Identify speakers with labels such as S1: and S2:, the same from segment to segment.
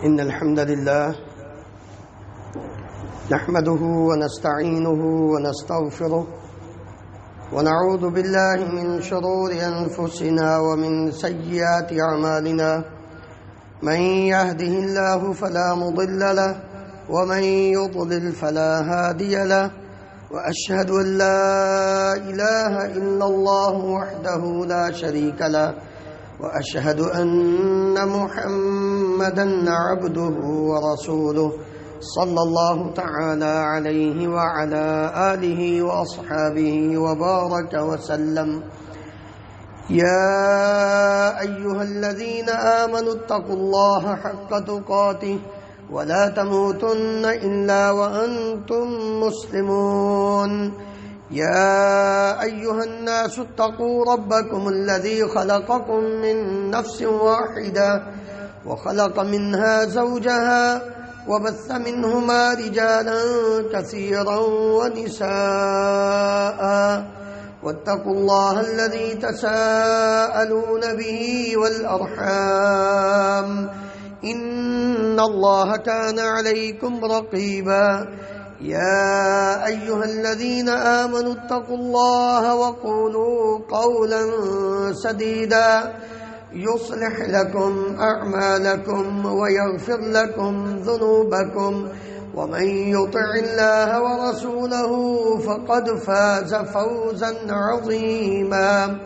S1: إن الحمد لله نحمده ونستعينه ونستغفره ونعوذ بالله من شرور أنفسنا ومن سيئات أعمالنا من يهده الله فلا مضل له ومن يضلل فلا هادي له وأشهد أن لا إله إلا الله وحده لا شريك له وأشهد أن محمدًا عبده ورسوله صلى الله تعالى عليه وعلى آله وأصحابه وبارك وسلم. يا أيها الذين آمنوا اتقوا الله حق تقاته ولا تموتن إلا وأنتم مسلمون. يا أيها الناس اتقوا ربكم الذي خلقكم من نفس واحدة وخلق منها زوجها وبث منهما رجالا كثيرا ونساء واتقوا الله الذي تساءلون به والأرحام إن الله كان عليكم رقيبا. يا أيها الذين آمنوا اتقوا الله وقولوا قولا سديدا يصلح لكم أعمالكم ويغفر لكم ذنوبكم ومن يطع الله ورسوله فقد فاز فوزا عظيما.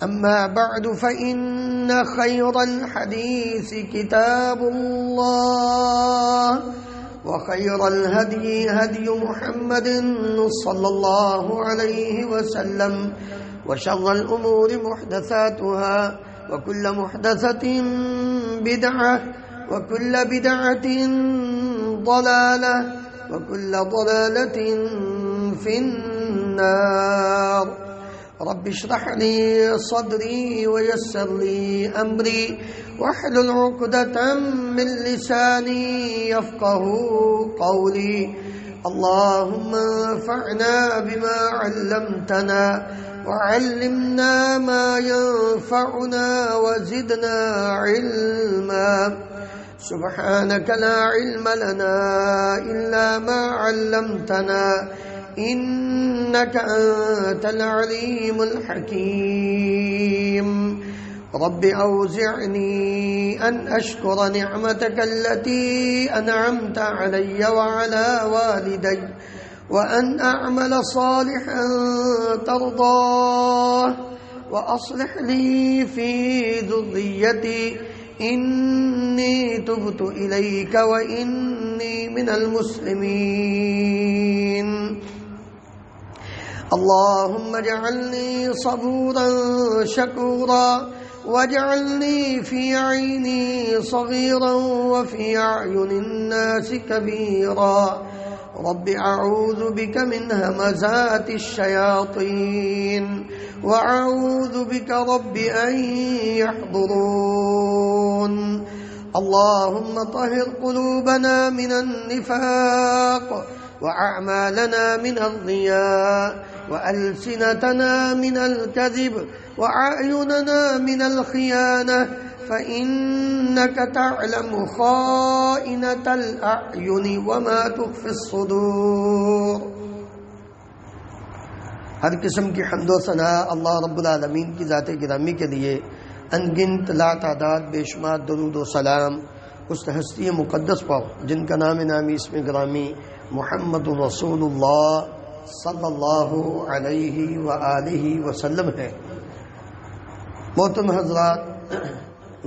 S1: أما بعد فإن خير الحديث كتاب الله وخير الهدي هدي محمد صلى الله عليه وسلم وشر الأمور محدثاتها وكل محدثة بدعة وكل بدعة ضلالة وكل ضلالة في النار. رب اشرح لي صدري ويسر لي أمري واحلل عقدة من لساني يفقه قولي. اللهم انفعنا بما علمتنا وعلمنا ما ينفعنا وزدنا علما. سبحانك لا علم لنا إلا ما علمتنا إنك أنت العليم الحكيم. رب أوزعني أن أشكر نعمتك التي أنعمت علي وعلى والدي وأن أعمل صالحا ترضاه وأصلح لي في ذريتي إني تبت إليك وإني من المسلمين. اللهم اجعلني صبورا شكورا واجعلني في عيني صغيرا وفي أعين الناس كبيرا. رب أعوذ بك من همزات الشياطين وأعوذ بك رب أن يحضرون. اللهم طهر قلوبنا من النفاق وأعمالنا من الرياء وألسنتنا من الكذب وأعيننا من الخيانة فإنك تعلم خائنة الأعين وما تخفي الصدور. ہر قسم کی حمد و ثنا اللہ رب العالمین کی ذات گرامی کے لیے ان گنت لا تعداد بے شمار درود و سلام اس ہستی مقدس پر جن کا نام نامی اسم گرامی محمد رسول اللہ صلی اللہ علیہ وآلہ وسلم ہے. محترم حضرات،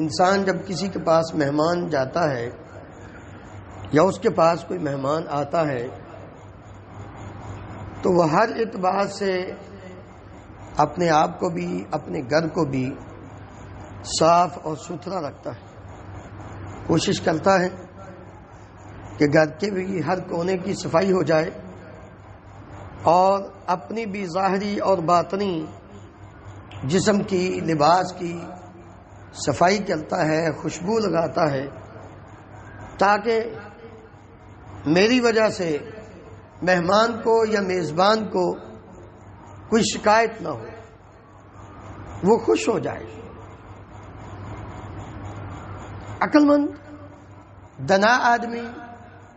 S1: انسان جب کسی کے پاس مہمان جاتا ہے یا اس کے پاس کوئی مہمان آتا ہے تو وہ ہر اعتبار سے اپنے آپ کو بھی اپنے گھر کو بھی صاف اور ستھرا رکھتا ہے. کوشش کرتا ہے کہ گھر کے بھی ہر کونے کی صفائی ہو جائے اور اپنی بھی ظاہری اور باطنی جسم کی لباس کی صفائی کرتا ہے، خوشبو لگاتا ہے تاکہ میری وجہ سے مہمان کو یا میزبان کو کوئی شکایت نہ ہو، وہ خوش ہو جائے. عقل مند دنا آدمی،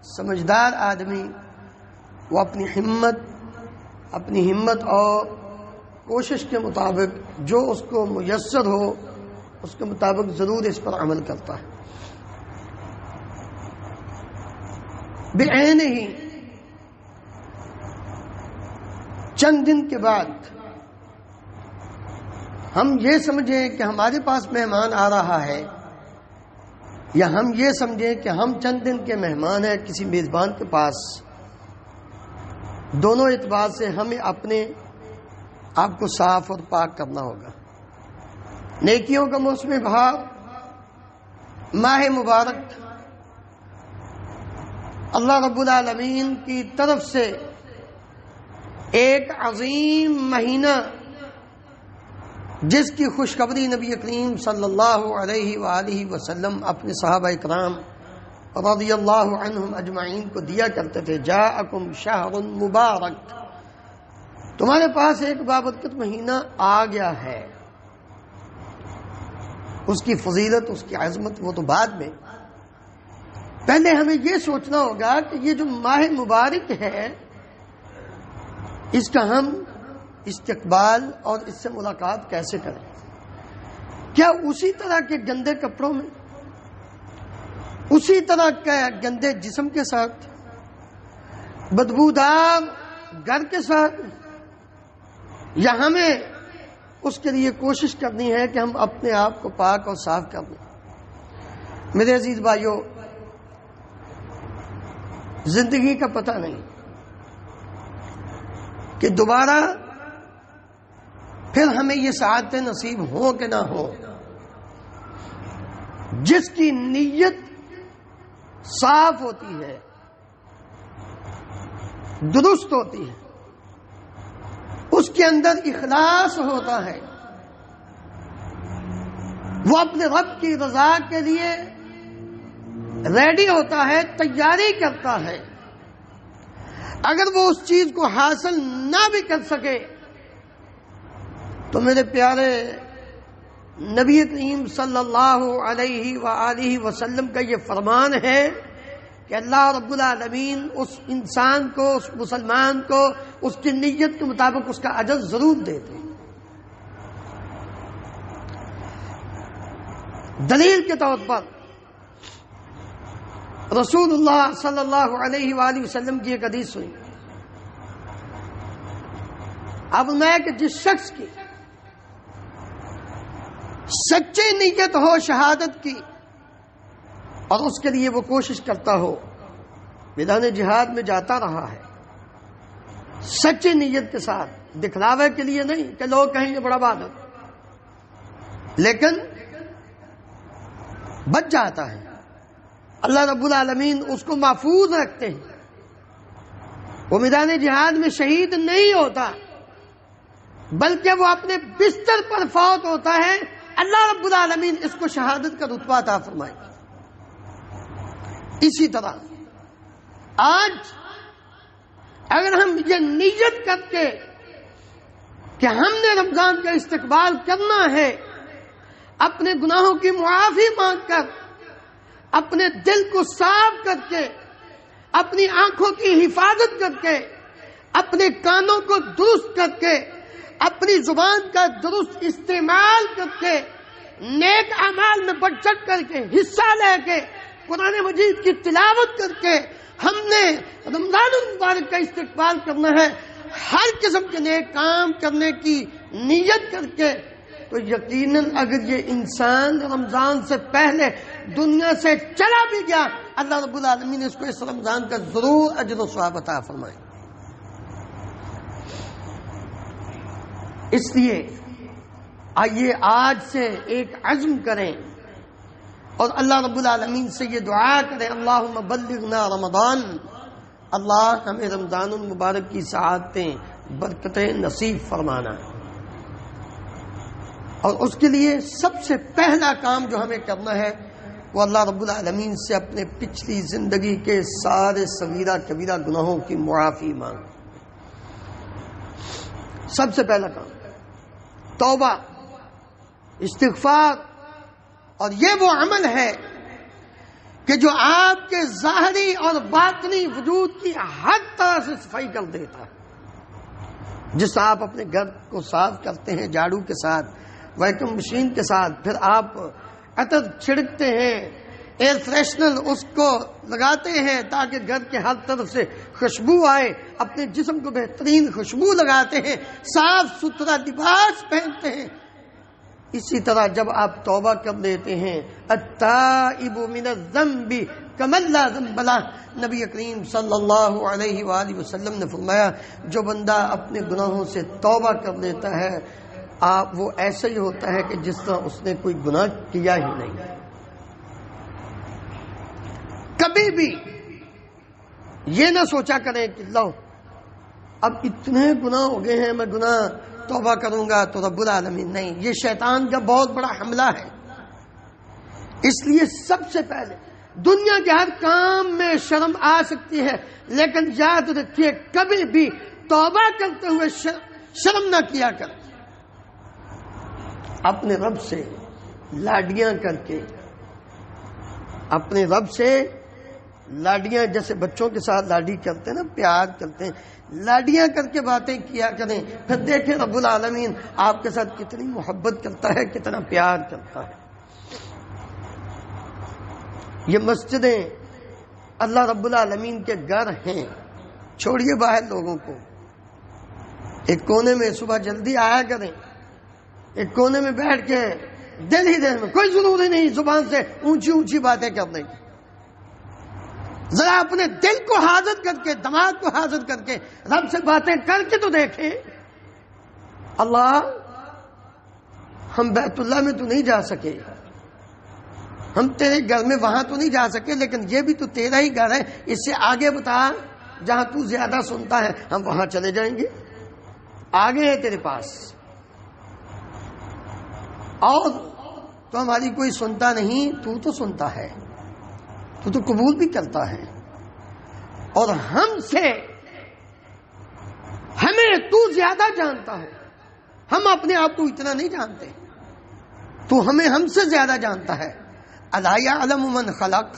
S1: سمجھدار آدمی، وہ اپنی ہمت اور کوشش کے مطابق جو اس کو میسر ہو اس کے مطابق ضرور اس پر عمل کرتا ہے۔ بعین ہی چند دن کے بعد ہم یہ سمجھیں کہ ہمارے پاس مہمان آ رہا ہے، یا ہم یہ سمجھیں کہ ہم چند دن کے مہمان ہیں کسی میزبان کے پاس، دونوں اعتبار سے ہمیں اپنے آپ کو صاف اور پاک کرنا ہوگا۔ نیکیوں کا موسم بہار، ماہ مبارک، اللہ رب العالمین کی طرف سے ایک عظیم مہینہ جس کی خوشخبری نبی کریم صلی اللہ علیہ وآلہ وسلم اپنے صحابہ اکرام رضی اللہ عنہم اجمعین کو دیا کرتے تھے، جاءکم شہر مبارک، تمہارے پاس ایک بابرکت مہینہ آ گیا ہے۔ اس کی فضیلت، اس کی عظمت وہ تو بعد میں، پہلے ہمیں یہ سوچنا ہوگا کہ یہ جو ماہ مبارک ہے اس کا ہم استقبال اور اس سے ملاقات کیسے کریں؟ کیا اسی طرح کے گندے کپڑوں میں، اسی طرح کے گندے جسم کے ساتھ، بدبودار گھر کے ساتھ، یا ہمیں اس کے لیے کوشش کرنی ہے کہ ہم اپنے آپ کو پاک اور صاف کر لیں؟ میرے عزیز بھائیوں، زندگی کا پتہ نہیں کہ دوبارہ پھر ہمیں یہ سعادتیں نصیب ہوں کہ نہ ہوں۔ جس کی نیت صاف ہوتی ہے، درست ہوتی ہے، اس کے اندر اخلاص ہوتا ہے، وہ اپنے رب کی رضا کے لیے ریڈی ہوتا ہے، تیاری کرتا ہے۔ اگر وہ اس چیز کو حاصل نہ بھی کر سکے تو میرے پیارے نبی کریم صلی اللہ علیہ وآلہ وسلم کا یہ فرمان ہے کہ اللہ رب العالمین اس انسان کو، اس مسلمان کو اس کی نیت کے مطابق اس کا اجر ضرور دیتے ہیں۔ دلیل کے طور پر رسول اللہ صلی اللہ علیہ وآلہ وسلم کی ایک حدیث سنی، اب میں کہ جس شخص کی سچی نیت ہو شہادت کی اور اس کے لیے وہ کوشش کرتا ہو، میدان جہاد میں جاتا رہا ہے سچی نیت کے ساتھ، دکھلاوے کے لیے نہیں کہ لوگ کہیں یہ بڑا بہادر، لیکن بچ جاتا ہے، اللہ رب العالمین اس کو محفوظ رکھتے ہیں، وہ میدان جہاد میں شہید نہیں ہوتا بلکہ وہ اپنے بستر پر فوت ہوتا ہے، اللہ رب العالمین اس کو شہادت کا رتبہ عطا فرمائے۔ اسی طرح آج اگر ہم یہ نیت کر کے کہ ہم نے رمضان کا استقبال کرنا ہے، اپنے گناہوں کی معافی مانگ کر، اپنے دل کو صاف کر کے، اپنی آنکھوں کی حفاظت کر کے، اپنے کانوں کو درست کر کے، اپنی زبان کا درست استعمال کر کے، نیک اعمال میں بڑھ چڑھ کر کے حصہ لے کے، قرآن مجید کی تلاوت کر کے ہم نے رمضان المبارک کا استقبال کرنا ہے، ہر قسم کے نیک کام کرنے کی نیت کر کے، تو یقیناً اگر یہ انسان رمضان سے پہلے دنیا سے چلا بھی گیا، اللہ رب العالمین اس کو اس رمضان کا ضرور اجر و ثواب عطا فرمائے۔ اس لیے آئیے آج سے ایک عزم کریں اور اللہ رب العالمین سے یہ دعا کریں، اللہم بلغنا رمضان، اللہ ہمیں رمضان المبارک کی سعادتیں، برکتیں نصیب فرمانا۔ اور اس کے لیے سب سے پہلا کام جو ہمیں کرنا ہے وہ اللہ رب العالمین سے اپنے پچھلی زندگی کے سارے صغیرہ کبیرہ گناہوں کی معافی مانگ۔ سب سے پہلا کام توبہ، استغفار، اور یہ وہ عمل ہے کہ جو آپ کے ظاہری اور باطنی وجود کی ہر طرح سے صفائی کر دیتا ہے. جس طرح آپ اپنے گھر کو صاف کرتے ہیں جھاڑو کے ساتھ، ویکیوم مشین کے ساتھ، پھر آپ عطر چھڑکتے ہیں، ایئر فریشنر اس کو لگاتے ہیں تاکہ گھر کے ہر طرف سے خوشبو آئے، اپنے جسم کو بہترین خوشبو لگاتے ہیں، صاف ستھرا لباس پہنتے ہیں. اسی طرح جب آپ توبہ کر لیتے ہیں، التائب من الذنب کمن لا ذنب لہ، نبی کریم صلی اللہ علیہ وآلہ وسلم نے فرمایا جو بندہ اپنے گناہوں سے توبہ کر لیتا ہے وہ ایسا ہی ہوتا ہے کہ جس طرح اس نے کوئی گناہ کیا ہی نہیں. کبھی بھی یہ نہ سوچا کریں کہ لو اب اتنے گناہ ہو گئے ہیں، میں گناہ توبہ کروں گا تو رب العالمین. نہیں، یہ شیطان کا بہت بڑا حملہ ہے. اس لیے سب سے پہلے دنیا کے ہر کام میں شرم آ سکتی ہے، لیکن یاد رکھیے کبھی بھی توبہ کرتے ہوئے شرم نہ کیا کر. اپنے رب سے لاڈیاں کر کے، اپنے رب سے لاڈیاں، جیسے بچوں کے ساتھ لاڈی کرتے ہیں نا، پیار کرتے ہیں، لاڈیاں کر کے باتیں کیا کریں. پھر دیکھیں رب العالمین آپ کے ساتھ کتنی محبت کرتا ہے، کتنا پیار کرتا ہے. یہ مسجدیں اللہ رب العالمین کے گھر ہیں. چھوڑیے باہر لوگوں کو، ایک کونے میں صبح جلدی آیا کریں، ایک کونے میں بیٹھ کے دل ہی دل میں، کوئی ضروری نہیں زبان سے اونچی اونچی باتیں کرنے کی. ذرا اپنے دل کو حاضر کر کے، دماغ کو حاضر کر کے رب سے باتیں کر کے تو دیکھیں. اللہ، ہم بیت اللہ میں تو نہیں جا سکے، ہم تیرے گھر میں وہاں تو نہیں جا سکے، لیکن یہ بھی تو تیرا ہی گھر ہے، اس سے آگے بتا جہاں تو زیادہ سنتا ہے، ہم وہاں چلے جائیں گے. آگے ہے تیرے پاس، اور تو ہماری کوئی سنتا نہیں، تو سنتا ہے، تو قبول بھی کرتا ہے. اور ہم سے ہمیں تو زیادہ جانتا ہے، ہم اپنے آپ کو اتنا نہیں جانتے، تو ہمیں ہم سے زیادہ جانتا ہے. الا یعلم من خلق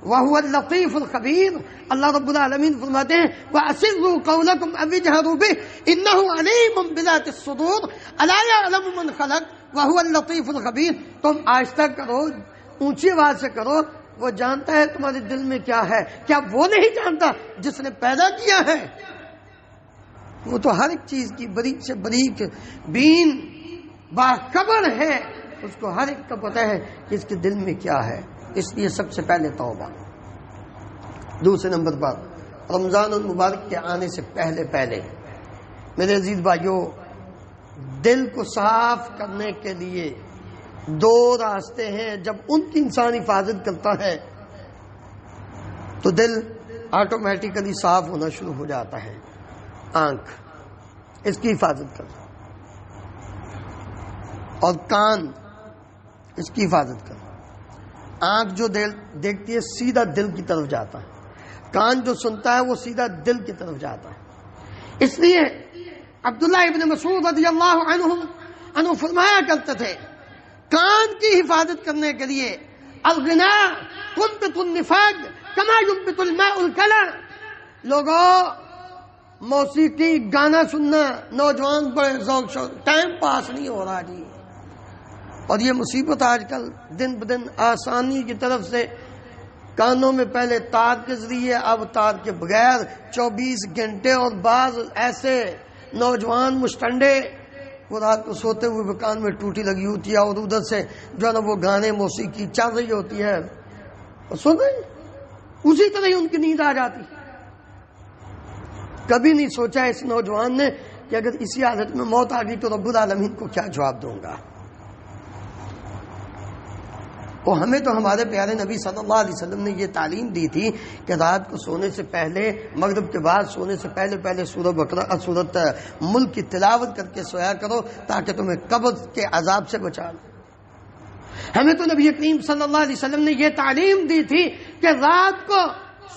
S1: وهو اللطیف الخبیر. اللہ رب العالمین فرماتے ہیں وَأَسِرُّوا قَوْلَكُمْ أَوِ اجْهَرُوا بِهِ إِنَّهُ عَلِيمٌ بِذَاتِ الصُّدُورِ الا یعلم من خلق وهو اللطیف الخبیر. تم آہستہ کرو، اونچی آواز سے کرو، وہ جانتا ہے تمہارے دل میں کیا ہے. کیا وہ نہیں جانتا جس نے پیدا کیا ہے؟ وہ تو ہر ایک چیز کی باریک سے باریک بین باخبر ہے، اس کو ہر ایک کا پتہ ہے کہ اس کے دل میں کیا ہے. اس لیے سب سے پہلے توبہ. دوسرے نمبر پر رمضان المبارک کے آنے سے پہلے میرے عزیز بھائیوں، دل کو صاف کرنے کے لیے دو راستے ہیں. جب ان کی انسان حفاظت کرتا ہے تو دل آٹومیٹیکلی صاف ہونا شروع ہو جاتا ہے. آنکھ، اس کی حفاظت کر، اور کان، اس کی حفاظت کر. آنکھ جو دیکھتی ہے سیدھا دل کی طرف جاتا ہے، کان جو سنتا ہے وہ سیدھا دل کی طرف جاتا ہے. اس لیے عبداللہ ابن مسعود رضی اللہ عنہ فرمایا کرتے تھے کان کی حفاظت کرنے کے لیے الغناء تنبت النفاق کما ينبت الماء الكلى. لوگوں، موسیقی گانا سننا، نوجوان بڑے ذوق شوق، ٹائم پاس نہیں ہو رہا جی. اور یہ مصیبت آج کل دن بدن آسانی کی طرف سے، کانوں میں پہلے تار کے ذریعے، اب تار کے بغیر 24 گھنٹے. اور بعض ایسے نوجوان مشٹنڈے وہ رات کو سوتے ہوئے کان میں ٹوٹی لگی ہوتی ہے اور ادھر سے جو ہے نا وہ گانے موسیقی چل رہی ہوتی ہے، اور سن رہے اسی طرح ہی ان کی نیند آ جاتی. کبھی نہیں سوچا اس نوجوان نے کہ اگر اسی حالت میں موت آ گئی تو رب العالمین کو کیا جواب دوں گا. اور ہمیں تو ہمارے پیارے نبی صلی اللہ علیہ وسلم نے یہ تعلیم دی تھی کہ رات کو سونے سے پہلے، مغرب کے بعد سونے سے پہلے سورۃ بقرہ، سورۃ ملک کی تلاوت کر کے سویا کرو تاکہ تمہیں قبر کے عذاب سے بچا لو. ہمیں تو نبی کریم صلی اللہ علیہ وسلم نے یہ تعلیم دی تھی کہ رات کو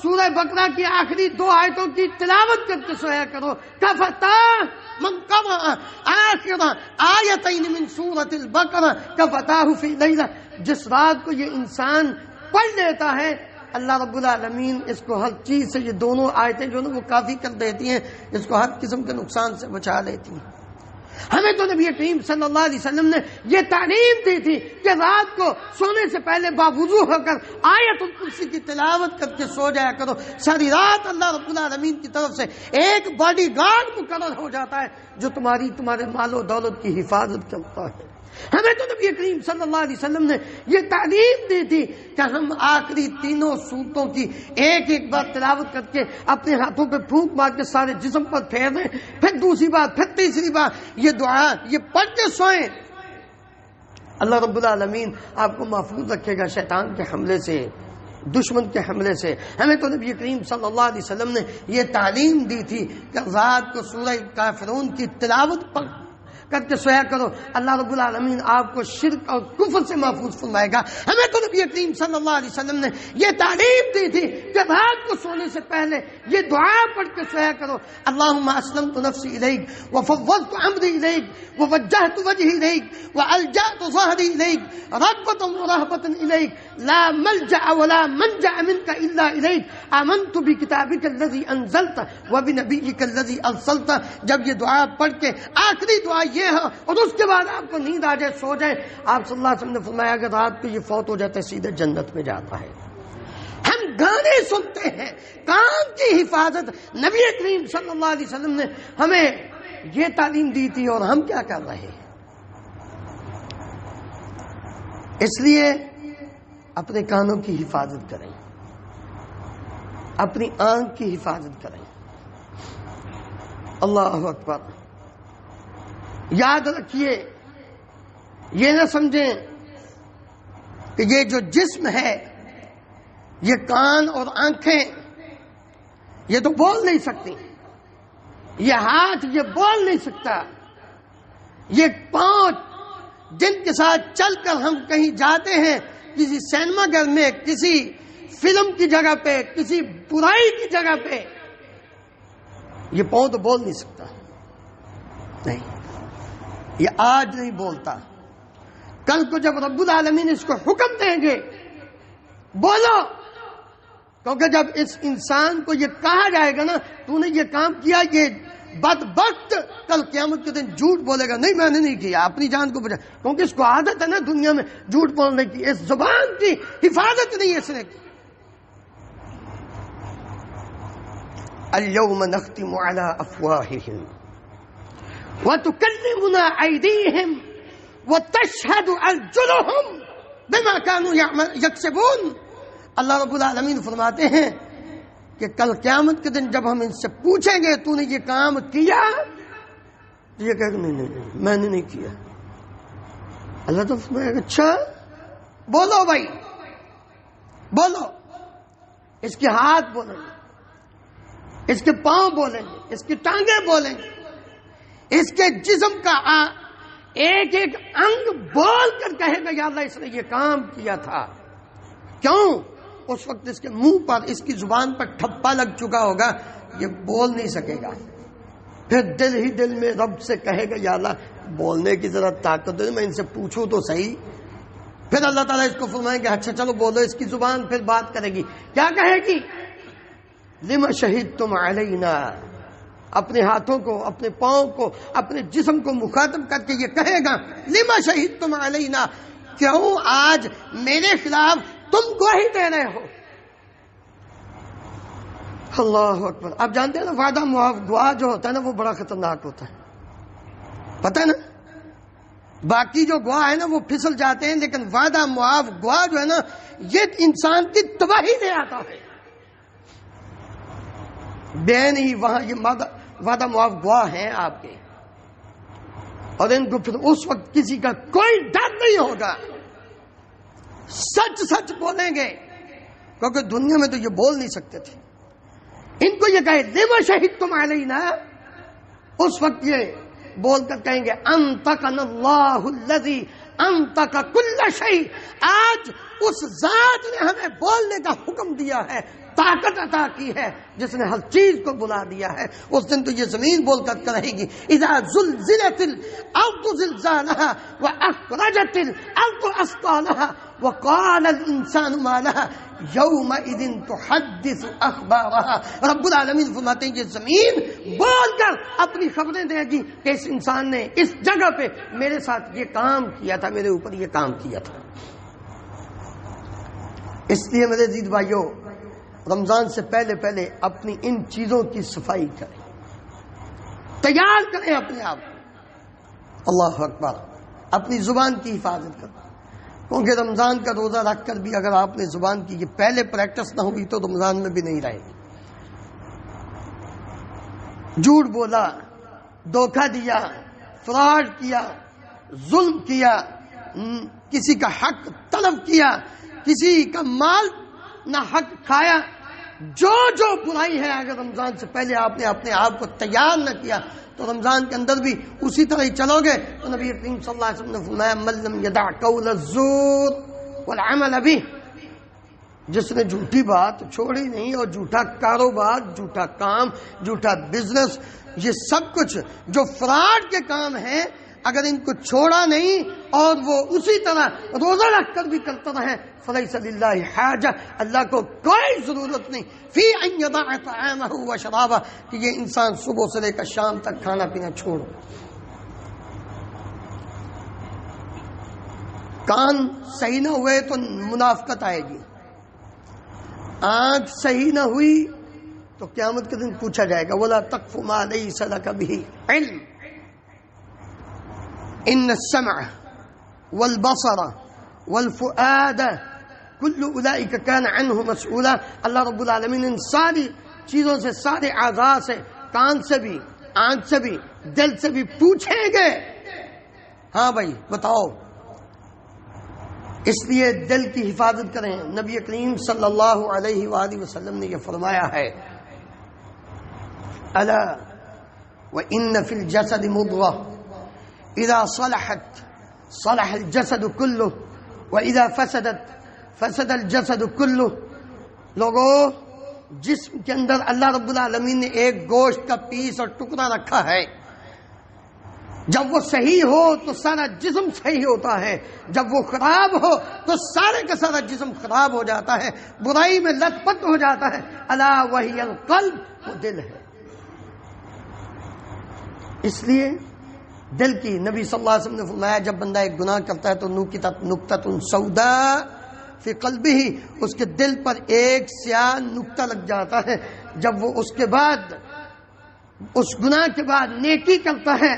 S1: سورہ بقرہ کی آخری 2 آیتوں کی تلاوت کر کے سویا کرو. کفتا من قرأ آخر آیتین من سورۃ البقرہ کفتاہ فی لیلہ. جس رات کو یہ انسان پڑھ لیتا ہے اللہ رب العالمین اس کو ہر چیز سے، یہ دونوں آیتیں جو نا وہ کافی کر دیتی ہیں، اس کو ہر قسم کے نقصان سے بچا لیتی ہیں۔ ہمیں تو نبی کریم صلی اللہ علیہ وسلم نے یہ تعلیم دی تھی کہ رات کو سونے سے پہلے باوضو ہو کر آیت الکرسی کی تلاوت کر کے سو جایا کرو۔ ساری رات اللہ رب العالمین کی طرف سے ایک باڈی گارڈ مقرر ہو جاتا ہے جو تمہارے مال و دولت کی حفاظت کرتا ہے۔ ہمیں تو نبی کریم صلی اللہ علیہ وسلم نے یہ تعلیم دی تھی کہ ہم آخری تینوں سورتوں کی ایک ایک بار تلاوت کر کے اپنے ہاتھوں پہ پھونک مار کے سارے جسم پر پھیر دیں، پھر دوسری بار، پھر تیسری بار یہ دعا یہ پڑھ کے سوئیں۔ اللہ رب العالمین آپ کو محفوظ رکھے گا شیطان کے حملے سے، دشمن کے حملے سے۔ ہمیں تو نبی کریم صلی اللہ علیہ وسلم نے یہ تعلیم دی تھی کہ رات کو سورہ کافرون کی تلاوت کر کے سویا کرو، اللہ رب العالمین آپ کو شرک اور کفر سے محفوظ فرمائے گا۔ ہمیں تو نبی کریم صلی اللہ علیہ وسلم نے یہ تعلیم دی تھی کہ رات کو سونے سے پہلے یہ دعا پڑھ کے سویا کرو، اللہم اسلمت نفسی الیک وفوضت امری الیک ووجہت وجہی الیک والجأت ظہری الیک رغبۃ ورہبۃ الیک لا ملجأ ولا منجأ منک الا الیک آمنت بکتابک الذی انزلت وبنبیک الذی ارسلت۔ جب یہ دعا پڑھ کے آخری دعا یہ ہے اور اس کے بعد آپ کو نیند آ جائے، سو جائے، آپ صلی اللہ علیہ وسلم نے فرمایا کہ رات کو یہ فوت ہو جاتا ہے سیدھے جنت میں جاتا ہے۔ ہم گانے سنتے ہیں، کان کی حفاظت نبی کریم صلی اللہ علیہ وسلم نے ہمیں یہ تعلیم دی تھی، اور ہم کیا کر رہے ہیں؟ اس لیے اپنے کانوں کی حفاظت کریں، اپنی آنکھ کی حفاظت کریں۔ اللہ اکبر۔ یاد رکھیے، یہ نہ سمجھیں کہ یہ جو جسم ہے، یہ کان اور آنکھیں یہ تو بول نہیں سکتی، یہ ہاتھ یہ بول نہیں سکتا، یہ پاؤں جن کے ساتھ چل کر ہم کہیں جاتے ہیں، کسی سینما گھر میں، کسی فلم کی جگہ پہ، کسی برائی کی جگہ پہ، یہ پاؤں تو بول نہیں سکتا، نہیں، یہ آج نہیں بولتا، کل کو جب رب العالمین اس کو حکم دیں گے بولو، کیونکہ جب اس انسان کو یہ کہا جائے گا نا تو نے یہ کام کیا، یہ بدبخت کل قیامت کے دن جھوٹ بولے گا، نہیں میں نے نہیں کیا، اپنی جان کو بچا، کیونکہ اس کو عادت ہے نا دنیا میں جھوٹ بولنے کی، اس زبان کی حفاظت نہیں اس نے کی۔ اليوم نختم على افواههم وتكلمنا أيديهم وتشهد أرجلهم بما كانوا يكسبون۔ اللہ رب العالمین فرماتے ہیں کہ کل قیامت کے دن جب ہم ان سے پوچھیں گے تو نے یہ کام کیا، تو یہ کہے گا نہیں میں نے نہیں کیا۔ اللہ تو فرمائے گا اچھا بولو بھائی بولو، اس کے ہاتھ بولیں گے، اس کے پاؤں بولیں گے، اس کی ٹانگیں بولیں گے، اس کے جسم کا ایک ایک انگ بول کر کہے گا یا اللہ اس نے یہ کام کیا تھا۔ کیوں؟ اس وقت اس کے منہ پر، اس کی زبان پر ٹھپا لگ چکا ہوگا، یہ بول نہیں سکے گا۔ پھر دل ہی دل میں رب سے کہے گا یا اللہ بولنے کی ذرا طاقت دے، میں ان سے پوچھوں تو صحیح۔ پھر اللہ تعالیٰ اس کو فرمائیں گے اچھا چلو بولو، اس کی زبان پھر بات کرے گی، کیا کہے گی؟ لما شہدتم علینا، اپنے ہاتھوں کو، اپنے پاؤں کو، اپنے جسم کو مخاطب کر کے یہ کہے گا لما شہدتم علینا، کیوں آج میرے خلاف تم گواہی دے رہے ہو؟ اللہ اکبر۔ آپ جانتے ہیں نا وعدہ معاف گواہ جو ہوتا ہے نا وہ بڑا خطرناک ہوتا ہے، پتہ ہے نا؟ باقی جو گواہ ہے نا وہ پھسل جاتے ہیں، لیکن وعدہ معاف گواہ جو ہے نا یہ انسان کی تباہی دے آتا ہے۔ بے نہیں وہاں یہ وعدہ معاف گواہ ہیں آپ کے، اور ان کو پھر اس وقت کسی کا کوئی ڈر نہیں ہوگا، سچ سچ بولیں گے، کیونکہ دنیا میں تو یہ بول نہیں سکتے تھے۔ ان کو یہ کہے لما شہدتم علینا، اس وقت یہ بول کر کہیں گے انطقنا اللہ الذی انطق کل شیء، آج اس ذات نے ہمیں بولنے کا حکم دیا ہے، طاقت عطا کی ہے، جس نے ہر چیز کو بلا دیا ہے، اس دن تو یہ زمین بول کر کہے گی اذا زلزلت الارض زلزالها واخرجت الارض اثقالها وقال الانسان ما لها یومئذ تحدث اخبارها۔ رب العالمین فرماتے ہیں یہ زمین بول کر اپنی خبریں دے گی کہ اس انسان نے اس جگہ پہ میرے ساتھ یہ کام کیا تھا، میرے اوپر یہ کام کیا تھا۔ اس لیے میرے عزیز بھائیوں، رمضان سے پہلے پہلے اپنی ان چیزوں کی صفائی کریں، تیار کریں اپنے آپ کو۔ اللہ اکبر، اپنی زبان کی حفاظت کریں، کیونکہ رمضان کا روزہ رکھ کر بھی اگر آپ نے زبان کی یہ پہلے پریکٹس نہ ہوگی تو رمضان میں بھی نہیں رہے گی۔ جھوٹ بولا، دھوکہ دیا، فراڈ کیا، ظلم کیا، کسی کا حق طلب کیا، کسی کا مال نہ حق کھایا، جو برائی ہے اگر رمضان سے پہلے آپ نے اپنے آپ کو تیار نہ کیا تو رمضان کے اندر بھی اسی طرح ہی چلو گے۔ تو نبی کریم صلی اللہ علیہ وسلم نے فرمایا من لم یدع قول الزور والعمل به، جس نے جھوٹی بات چھوڑی نہیں اور جھوٹا کاروبار، جھوٹا کام، جھوٹا بزنس، یہ سب کچھ جو فراڈ کے کام ہیں، اگر ان کو چھوڑا نہیں اور وہ اسی طرح روزہ رکھ کر بھی کرتا رہے فلیس للہ حاجہ، اللہ کو کوئی ضرورت نہیں فی ان یدع طعامہ و شرابہ، کہ یہ انسان صبح سے لے کر شام تک کھانا پینا چھوڑو۔ کان صحیح نہ ہوئے تو منافقت آئے گی، آنکھ صحیح نہ ہوئی تو قیامت کے دن پوچھا جائے گا وَلَا تَقْفُ مَا لَيْسَ لَكَ بِهِ عِلْمٌ إِنَّ السَّمْعَ وَالْبَصَرَ وَالْفُؤَادَ كُلُّ أُولَئِكَ كَانَ عَنْهُ مَسْئُولًا۔ اللہ رب العالمین ان ساری چیزوں سے، سارے اعضاء سے، کان سے بھی، آنکھ سے بھی، دل سے بھی پوچھیں گے۔ ہاں بھائی بتاؤ، اس لیے دل کی حفاظت کریں۔ نبی کریم صلی اللہ علیہ وآلہ وسلم نے یہ فرمایا ہے الا وان فی الجسد مضغہ اذا صلحت صلح الجسد كله واذا فسدت فسد الجسد كله۔ لوگوں، جسم کے اندر اللہ رب العالمین نے ایک گوشت کا پیس اور ٹکڑا رکھا ہے، جب وہ صحیح ہو تو سارا جسم صحیح ہوتا ہے، جب وہ خراب ہو تو سارے کا سارا جسم خراب ہو جاتا ہے، برائی میں لت پت ہو جاتا ہے۔ الا وہی القلب، وہ دل ہے۔ اس لیے دل کی، نبی صلی اللہ علیہ وسلم نے فرمایا جب بندہ ایک گناہ کرتا ہے تو نکتۃ سوداء فی قلبہ، اس کے دل پر ایک سیاہ نقطہ لگ جاتا ہے۔ جب وہ اس کے بعد، اس گناہ کے بعد نیکی کرتا ہے،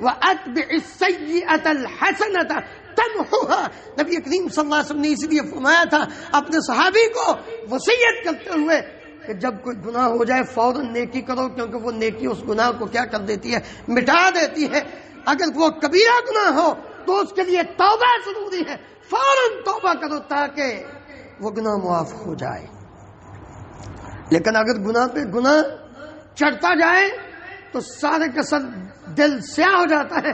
S1: وَأَتْبِعِ السَّيِّئَةَ الْحَسَنَةَ تَمْحُوهَا، نبی کریم صلی اللہ علیہ وسلم نے اس لیے فرمایا تھا اپنے صحابی کو وصیت کرتے ہوئے کہ جب کوئی گناہ ہو جائے فوراً نیکی کرو، کیونکہ وہ نیکی اس گناہ کو کیا کر دیتی ہے، مٹا دیتی ہے۔ اگر وہ کبیرہ گناہ ہو تو اس کے لیے توبہ ضروری ہے، فوراً توبہ کرو تاکہ وہ گناہ معاف ہو جائے۔ لیکن اگر گناہ پہ گناہ چڑھتا جائے تو سارے کا سر دل سیاہ ہو جاتا ہے۔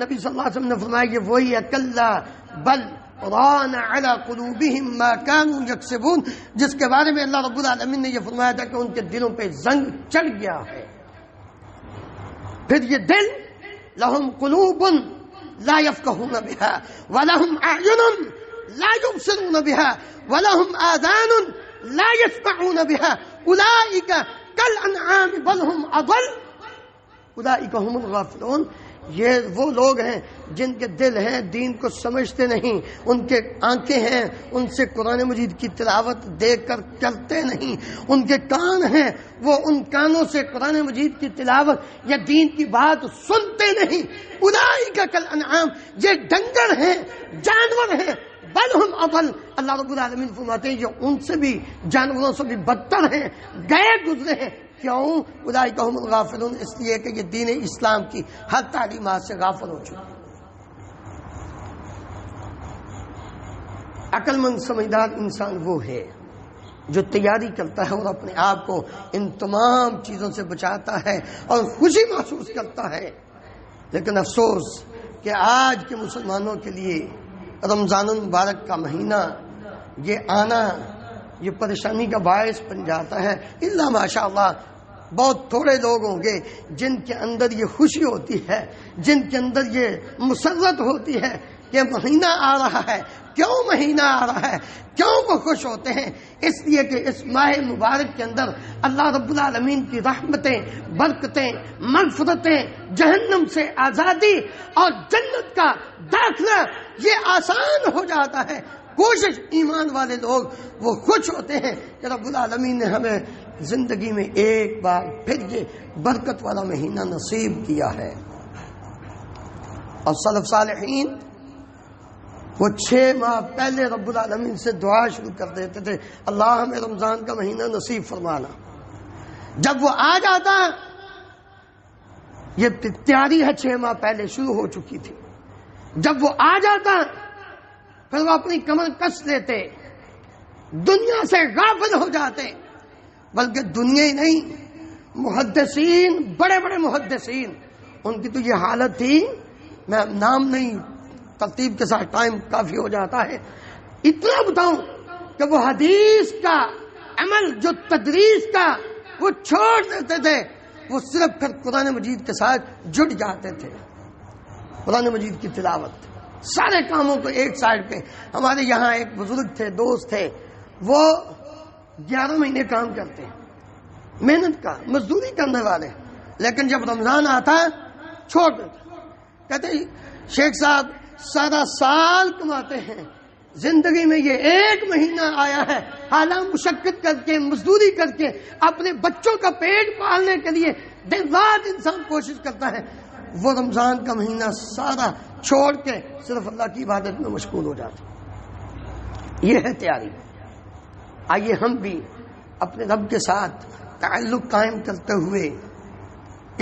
S1: نبی صلی اللہ علیہ وسلم نے فرمایا یہ وہی ہے کلا بل ران علی قلوبہم ما کانوا یکسبون، جس کے بارے میں اللہ رب العالمین نے یہ فرمایا تھا کہ ان کے دلوں پہ زنگ چڑھ گیا ہے۔ پھر یہ دل لہم قلوب لا یفقہون بہا ولہم اعین لا یبصرون بہا ولہم آذان لا یسمعون بہا اولئک کالانعام بل ہم اضل اولئک هم الغافلون۔ یہ وہ لوگ ہیں جن کے دل ہیں دین کو سمجھتے نہیں، ان کے آنکھیں ہیں ان سے قرآن مجید کی تلاوت دیکھ کر چلتے نہیں، ان کے کان ہیں وہ ان کانوں سے قرآن مجید کی تلاوت یا دین کی بات سنتے نہیں۔ اولئک کالانعام، یہ ڈنگر ہیں، جانور ہیں، بل ہم اضل، اللہ رب العالمین فرماتے ہیں جو ان سے بھی، جانوروں سے بھی بدتر ہیں، گئے گزرے ہیں۔ کیوں؟ اولئک هم الغافلون، اس لیے کہ یہ دین اسلام کی ہر تعلیمات سے غافل ہو چکے۔ عقل مند سمجھدار انسان وہ ہے جو تیاری کرتا ہے اور اپنے آپ کو ان تمام چیزوں سے بچاتا ہے اور خوشی محسوس کرتا ہے۔ لیکن افسوس کہ آج کے مسلمانوں کے لیے رمضان المبارک کا مہینہ یہ آنا یہ پریشانی کا باعث بن جاتا ہے. الا ماشاء اللہ بہت تھوڑے لوگ ہوں گے جن کے اندر یہ خوشی ہوتی ہے، جن کے اندر یہ مسرت ہوتی ہے کہ مہینہ آ رہا ہے. کیوں مہینہ آ رہا ہے؟ کیوں وہ خوش ہوتے ہیں؟ اس لیے کہ اس ماہ مبارک کے اندر اللہ رب العالمین کی رحمتیں، برکتیں، مغفرتیں، جہنم سے آزادی اور جنت کا داخلہ یہ آسان ہو جاتا ہے. کوشش ایمان والے لوگ وہ خوش ہوتے ہیں کہ رب العالمین نے ہمیں زندگی میں ایک بار پھر یہ برکت والا مہینہ نصیب کیا ہے. اور سلف صالحین وہ 6 ماہ پہلے رب العالمین سے دعا شروع کر دیتے تھے، اللہ ہمیں رمضان کا مہینہ نصیب فرمانا. جب وہ آ جاتا یہ تیاری ہے 6 ماہ پہلے شروع ہو چکی تھی. جب وہ آ جاتا پھر وہ اپنی کمر کس لیتے، دنیا سے غافل ہو جاتے. بلکہ دنیا ہی نہیں، محدثین، بڑے بڑے محدثین، ان کی تو یہ حالت تھی، میں نام نہیں، ترتیب کے ساتھ ٹائم کافی ہو جاتا ہے، اتنا بتاؤں کہ وہ حدیث کا عمل جو تدریس کا وہ چھوڑ دیتے تھے، وہ صرف پھر قرآن مجید کے ساتھ جڑ جاتے تھے. قرآن مجید کی تلاوت، سارے کاموں کو ایک سائڈ پہ. ہمارے یہاں ایک بزرگ تھے، دوست تھے، وہ 11 مہینے کام کرتے ہیں، محنت کا، مزدوری کرنے والے، لیکن جب رمضان آتا چھوڑ دیتے. کہتے شیخ صاحب سارا سال کماتے ہیں، زندگی میں یہ 1 مہینہ آیا ہے، حالانکہ مشقت کر کے، مزدوری کر کے، اپنے بچوں کا پیٹ پالنے کے لیے دن رات انسان کوشش کرتا ہے، وہ رمضان کا مہینہ سارا چھوڑ کے صرف اللہ کی عبادت میں مشغول ہو جاتے. یہ ہے تیاری. آئیے ہم بھی اپنے رب کے ساتھ تعلق قائم کرتے ہوئے،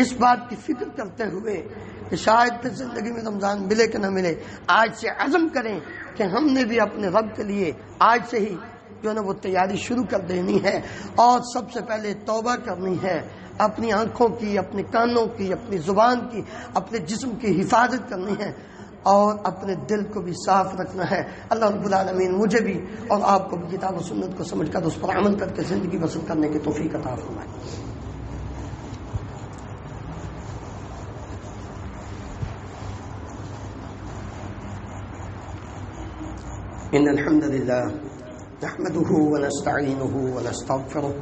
S1: اس بات کی فکر کرتے ہوئے کہ شاید پھر زندگی میں رمضان ملے کہ نہ ملے، آج سے عزم کریں کہ ہم نے بھی اپنے رب کے لیے آج سے ہی جو ہے نا وہ تیاری شروع کر دینی ہے. اور سب سے پہلے توبہ کرنی ہے، اپنی آنکھوں کی، اپنے کانوں کی، اپنی زبان کی، اپنے جسم کی حفاظت کرنی ہے، اور اپنے دل کو بھی صاف رکھنا ہے. اللہ رب العالمین مجھے بھی اور آپ کو بھی کتاب و سنت کو سمجھ کر اس پر عمل کر کے زندگی بسر کرنے کی توفیق عطا فرمائے. ان الحمد لله نحمده ونستعينه ونستغفره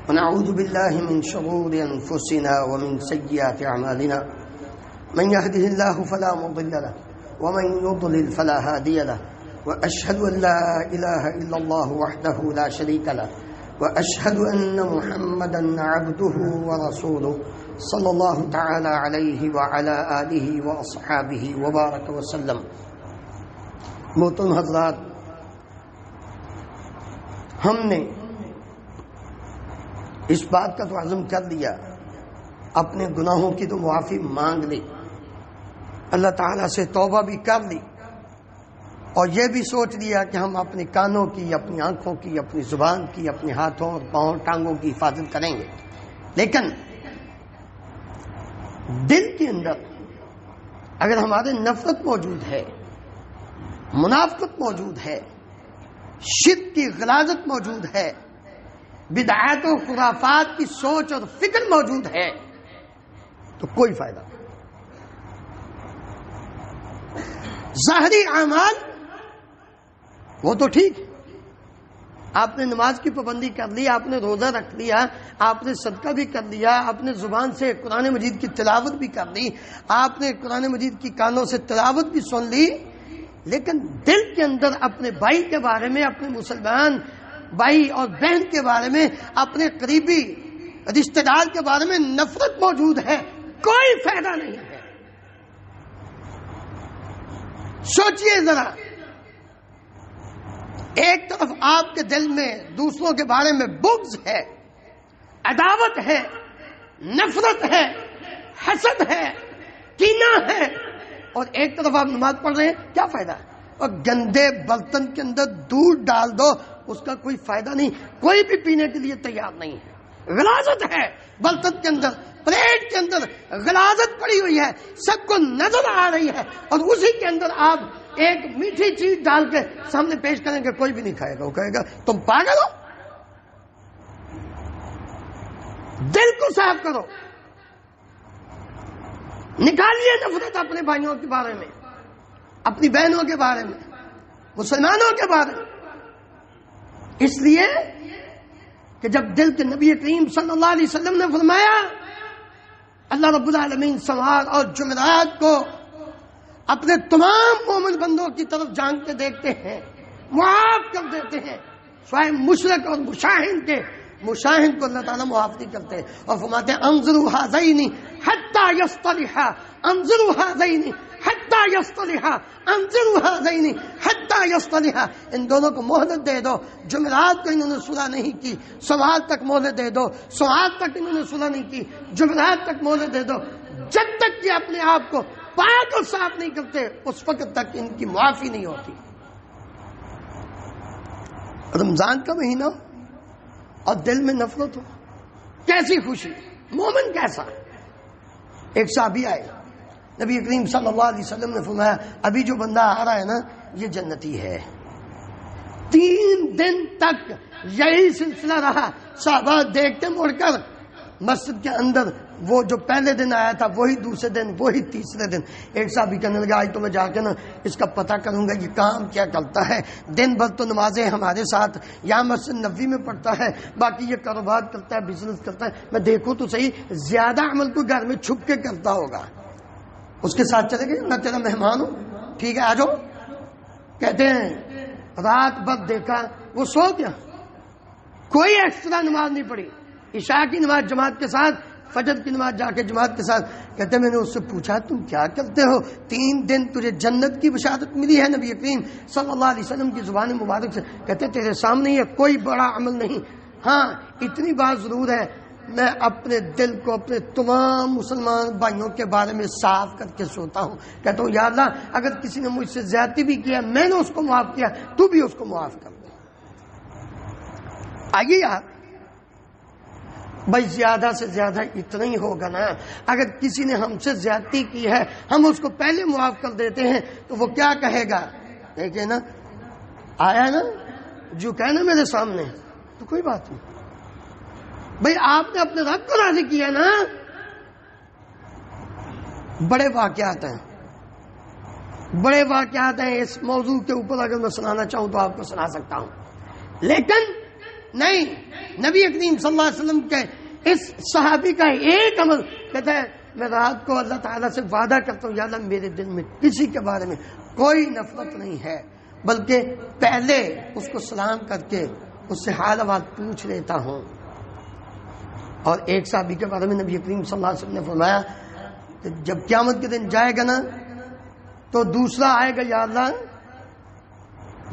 S1: ونعوذ بالله من شرور انفسنا ومن سيئات اعمالنا. من يهده الله فلا مضل له ومن يضلل فلا هادي له. وأشهد أن لا إله إلا الله وحده لا شريك له وأشهد أن محمدا عبده ورسوله صلى الله تعالى عليه وعلى آله وأصحابه وبارك وسلم. محترم حضرات، ہم نے اس بات کا تو عزم کر لیا، اپنے گناہوں کی تو معافی مانگ لی، اللہ تعالیٰ سے توبہ بھی کر لی، اور یہ بھی سوچ لیا کہ ہم اپنے کانوں کی، اپنی آنکھوں کی، اپنی زبان کی، اپنے ہاتھوں اور پاؤں ٹانگوں کی حفاظت کریں گے. لیکن دل کے اندر اگر ہمارے نفرت موجود ہے، منافقت موجود ہے، شرک کی غلاظت موجود ہے، بدعات و خرافات کی سوچ اور فکر موجود ہے، تو کوئی فائدہ نہیں. ظاہری اعمال وہ تو ٹھیک ہے، آپ نے نماز کی پابندی کر لی، آپ نے روزہ رکھ لیا، آپ نے صدقہ بھی کر لیا، آپ نے زبان سے قرآن مجید کی تلاوت بھی کر لی، آپ نے قرآن مجید کی کانوں سے تلاوت بھی سن لی، لیکن دل کے اندر اپنے بھائی کے بارے میں، اپنے مسلمان بھائی اور بہن کے بارے میں، اپنے قریبی رشتہ دار کے بارے میں نفرت موجود ہے، کوئی فائدہ نہیں ہے. سوچئے ذرا، ایک طرف آپ کے دل میں دوسروں کے بارے میں بغض ہے، عداوت ہے، نفرت ہے، حسد ہے، کینہ ہے، اور ایک طرف آپ نماز پڑھ رہے ہیں، کیا فائدہ ہے؟ اور گندے برتن کے اندر دودھ ڈال دو، اس کا کوئی فائدہ نہیں، کوئی بھی پینے کے لیے تیار نہیں ہے. غلاظت ہے برتن کے اندر، پلیٹ کے اندر غلاظت پڑی ہوئی ہے، سب کو نظر آ رہی ہے، اور اسی کے اندر آپ ایک میٹھی چیز ڈال کے سامنے پیش کریں گے کوئی بھی نہیں کھائے گا، وہ کہے گا تم پاگل ہو. دل کو صاف کرو، نکالیے نفرت اپنے بھائیوں کے بارے میں، اپنی بہنوں کے بارے میں، مسلمانوں کے بارے میں. اس لیے کہ جب دل کے نبی کریم صلی اللہ علیہ وسلم نے فرمایا اللہ رب العالمین سوال اور جمعرات کو اپنے تمام مومن بندوں کی طرف جانتے دیکھتے ہیں، معاف کر دیتے ہیں، سوائے مشرک اور مشاہن کو اللہ تعالیٰ معاف نہیں کرتے، اور فرماتے ہیں انظروا هذین حتی یصطلحا، انظروا هذین حتی یصطلحا، انظروا هذین حتی یصطلحا. ان دونوں کو مہلت دے دو. جمعرات کو انہوں نے صلح نہیں کی، سوال تک مہلت دے دو. سوال تک انہوں نے صلح نہیں کی، جمعرات تک مہلت دے دو. جب تک کہ اپنے آپ کو پاک اور صاف نہیں کرتے اس وقت تک ان کی معافی نہیں ہوتی. رمضان کا مہینہ اور دل میں نفرت ہو، کیسی خوشی. مومن کیسا. ایک صحابی آئے، نبی کریم صلی اللہ علیہ وسلم نے فرمایا ابھی جو بندہ آ رہا ہے نا یہ جنتی ہے. 3 دن تک یہی سلسلہ رہا. صحابہ دیکھتے مڑ کر مسجد کے اندر وہ جو پہلے دن آیا تھا وہی دوسرے دن، وہی تیسرے دن. ایک صحابی کہنے لگا آج تو میں جا کے نا اس کا پتہ کروں گا یہ کام کیا کرتا ہے. دن بھر تو نمازیں ہمارے ساتھ یہاں مسجد نبوی میں پڑھتا ہے، باقی یہ کاروبار کرتا ہے، بزنس کرتا ہے. میں دیکھوں تو صحیح زیادہ عمل کو گھر میں چھپ کے کرتا ہوگا. اس کے ساتھ چلے گئے، میں تیرا مہمان ہوں، ٹھیک ہے آ جاؤ. کہتے ہیں رات بھر دیکھا وہ سو گیا، کوئی ایکسٹرا نماز نہیں پڑھی. عشاء کی نماز جماعت کے ساتھ، فجر کی نماز جا کے جماعت کے ساتھ. کہتے میں نے اس سے پوچھا تم کیا کرتے ہو؟ 3 دن تجھے جنت کی بشارت ملی ہے نبی کریم صلی اللہ علیہ وسلم کی زبان مبارک سے. کہتے تیرے سامنے یہ کوئی بڑا عمل نہیں. ہاں اتنی بات ضرور ہے میں اپنے دل کو اپنے تمام مسلمان بھائیوں کے بارے میں صاف کر کے سوتا ہوں. کہتا ہوں یا اللہ اگر کسی نے مجھ سے زیادتی بھی کیا میں نے اس کو معاف کیا، تو بھی اس کو معاف کر دے. آئیے یار بھائی زیادہ سے زیادہ اتنا ہی ہوگا نا. اگر کسی نے ہم سے زیادتی کی ہے ہم اس کو پہلے معاف کر دیتے ہیں تو وہ کیا کہے گا؟ دیکھیں نا آیا نا جو کہنا میرے سامنے تو کوئی بات نہیں. بھائی آپ نے اپنے رب کو راضی کیا نا. بڑے واقعات ہیں اس موضوع کے اوپر. اگر میں سنانا چاہوں تو آپ کو سنا سکتا ہوں، لیکن نہیں. نبی کریم صلی اللہ علیہ وسلم کے اس صحابی کا ایک عمل کہتا ہے میں رات کو اللہ تعالیٰ سے وعدہ کرتا ہوں یا اللہ میرے دل میں کسی کے بارے میں کوئی نفرت نہیں ہے، بلکہ پہلے اس کو سلام کر کے اس سے حال احوال پوچھ لیتا ہوں. اور ایک صحابی کے بارے میں نبی کریم صلی اللہ علیہ وسلم نے فرمایا کہ جب قیامت کے دن جائے گا نا تو دوسرا آئے گا یا اللہ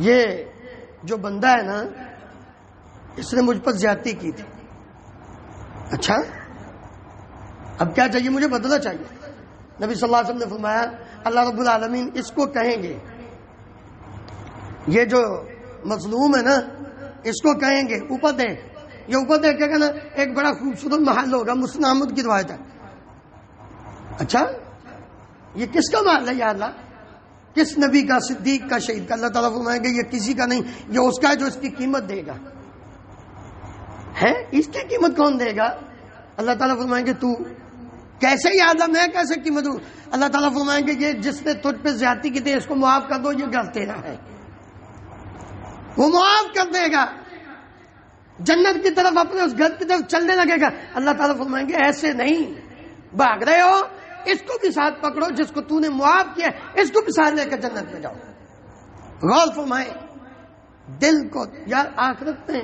S1: یہ جو بندہ ہے نا اس نے مجھ پر زیادتی کی تھی. اچھا اب کیا چاہیے؟ مجھے بدلنا چاہیے. نبی صلی اللہ علیہ وسلم نے فرمایا اللہ رب العالمین اس کو کہیں گے، یہ جو مظلوم ہے نا اس کو کہیں گے اوپر دیکھ. یہ اوپر دیکھے گا نا ایک بڑا خوبصورت محل ہوگا، مسلم احمد کی روایت ہے. اچھا یہ کس کا محل ہے یا اللہ؟ کس نبی کا؟ صدیق کا، شہید کا. اللہ تعالیٰ فرمائیں گے یہ کسی کا نہیں، یہ اس کا ہے جو اس کی قیمت دے گا. ہے اس کی قیمت کون دے گا؟ اللہ تعالیٰ فرمائیں گے تو. کیسے یا اللہ میں کیسے قیمت دوں؟ اللہ تعالیٰ فرمائیں گے یہ جس نے تجھ پہ زیادتی کی تھی اس کو معاف کر دو، یہ گھر تیرا ہے. وہ معاف کر دے گا، جنت کی طرف اپنے اس گھر کی طرف چلنے لگے گا. اللہ تعالیٰ فرمائیں گے ایسے نہیں، بھاگ رہے ہو اس کو بھی ساتھ پکڑو جس کو تو نے معاف کیا اس کو بھی ساتھ لے کر جنت میں جاؤ. غور فرمائیں دل کو. یار آخرت میں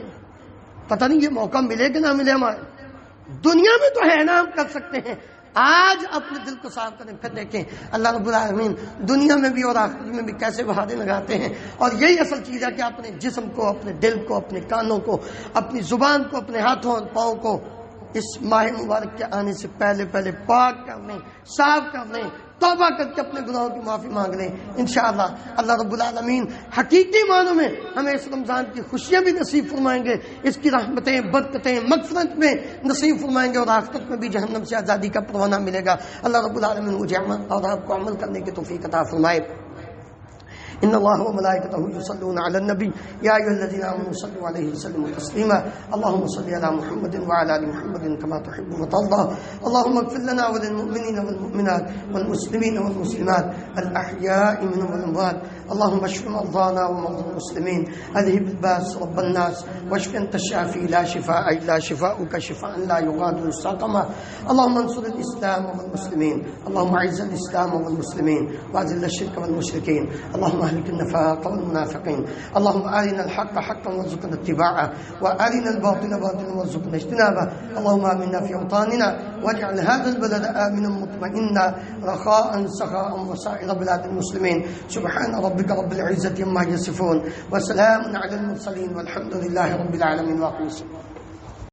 S1: پتہ نہیں یہ موقع ملے کہ نہ ملے. ہمارے دنیا میں تو ہے نا ہم کر سکتے ہیں. آج اپنے دل کو صاف کریں، پھر دیکھیں اللہ رب العالمین دنیا میں بھی اور آخرت میں بھی کیسے بہانے لگاتے ہیں. اور یہی اصل چیز ہے کہ اپنے جسم کو، اپنے دل کو، اپنے کانوں کو، اپنی زبان کو، اپنے ہاتھوں اور پاؤں کو اس ماہ مبارک کے آنے سے پہلے پاک کر لیں، صاف کر لیں، توبہ کر کے اپنے گناہوں کی معافی مانگ لیں. انشاءاللہ اللہ رب العالمین حقیقی معنوں میں ہمیں اس رمضان کی خوشیاں بھی نصیب فرمائیں گے، اس کی رحمتیں، برکتیں، مغفرت میں نصیب فرمائیں گے، اور آخرت میں بھی جہنم سے آزادی کا پروانہ ملے گا. اللہ رب العالمین مجھے عمل اور آپ کو عمل کرنے کی توفیق عطا فرمائے. إن الله وملائكته يصلون على النبي يا أيها الذين آمنوا صلوا عليه وسلموا تسليما اللهم صل على محمد وعلى آل محمد كما تحب وترضى اللهم اغفر لنا وللمؤمنين والمؤمنات والمسلمين والمسلمات الأحياء منهم والأموات اللهم اشف مرضانا ومرضى المسلمين اذهب الباس رب الناس واشف أنت الشافي لا شفاء إلا شفاؤك شفاء لا يغادر سقما اللهم انصر الإسلام والمسلمين اللهم أعز الإسلام والمسلمين وأذل الشرك والمشركين اللهم اهلك النفاق والمنافقين اللهم أرنا الحق حقا وارزقنا اتباعه وأرنا الباطل باطلا وارزقنا اجتنابه اللهم آمنا في أوطاننا واجعل هذا البلد آمنا مطمئنا رخاء سخاء وسائر بلاد المسلمين سبحان ربك رب العزة عما يصفون وسلام على المرسلين والحمد لله رب العالمين. واقم الصلاة.